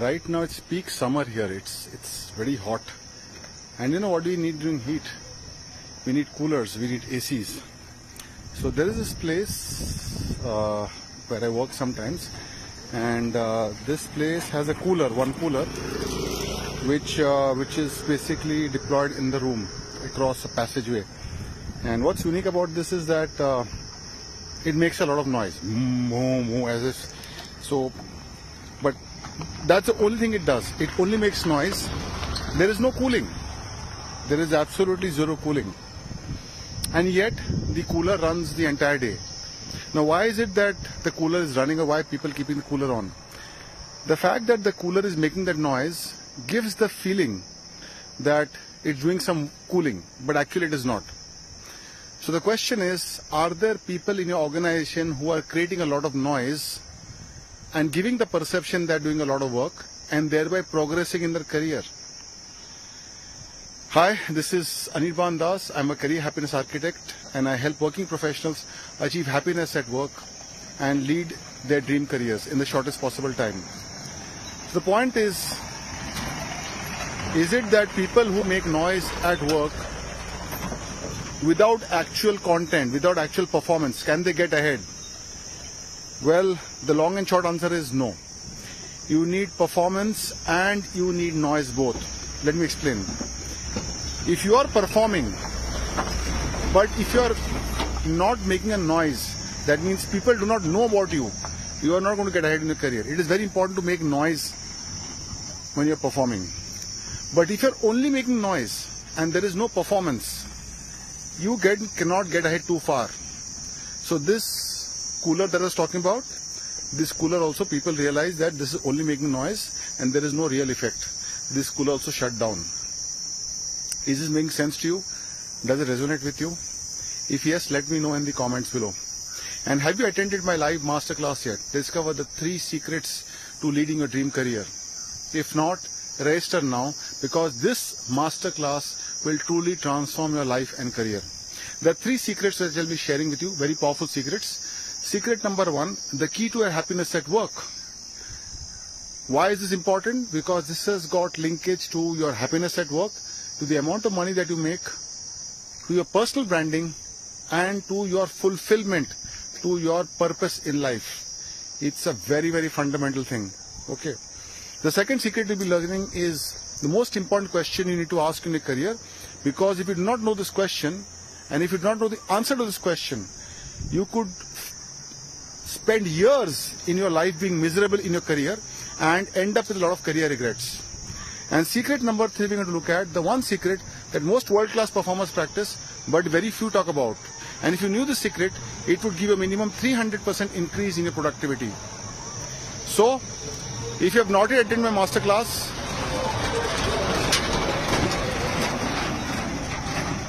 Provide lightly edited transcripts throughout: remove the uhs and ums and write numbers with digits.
Right now it's peak summer here. It's very hot. And you know what do we need during heat? We need coolers, we need ACs. So there is this place where I work sometimes, and this place has a cooler, one cooler, which is basically deployed in the room across a passageway. And what's unique about this is that it makes a lot of noise, as if so. But that's the only thing it does. It only makes noise. There is no cooling. There is absolutely zero cooling. And yet the cooler runs the entire day. Now why is it that the cooler is running, or why people keeping the cooler on? The fact that the cooler is making that noise gives the feeling that it's doing some cooling, but actually it is not. So the question is, are there people in your organization who are creating a lot of noise and giving the perception they're doing a lot of work and thereby progressing in their career? Hi, this is Anirban Das. I'm a career happiness architect, and I help working professionals achieve happiness at work and lead their dream careers in the shortest possible time. So the point is it that people who make noise at work without actual content, without actual performance, can they get ahead? Well, the long and short answer is no. You need performance and you need noise both. Let me explain. If you are performing, but if you are not making a noise, that means people do not know about you. You are not going to get ahead in your career. It is very important to make noise when you are performing. But if you are only making noise and there is no performance, you cannot get ahead too far. So this cooler that I was talking about, this cooler also people realize that this is only making noise and there is no real effect. This cooler also shut down. Is this making sense to you? Does it resonate with you? If yes, let me know in the comments below. And have you attended my live masterclass yet? Discover the 3 secrets to leading your dream career. If not, register now, because this masterclass will truly transform your life and career. There are 3 secrets that I'll be sharing with you, very powerful secrets. Secret number 1, the key to your happiness at work. Why is this important? Because this has got linkage to your happiness at work, to the amount of money that you make, to your personal branding, and to your fulfillment, to your purpose in life. It's a very, very fundamental thing. Okay. The second secret you'll be learning is the most important question you need to ask in your career, because if you do not know this question, and if you do not know the answer to this question, you could spend years in your life being miserable in your career and end up with a lot of career regrets. And secret number 3 we're going to look at, the one secret that most world-class performers practice, but very few talk about. And if you knew this secret, it would give a minimum 300% increase in your productivity. So, if you have not yet attended my masterclass,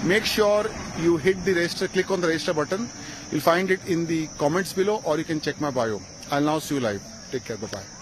make sure you hit the register, click on the register button. You'll find it in the comments below, or you can check my bio. I'll now see you live. Take care. Bye-bye.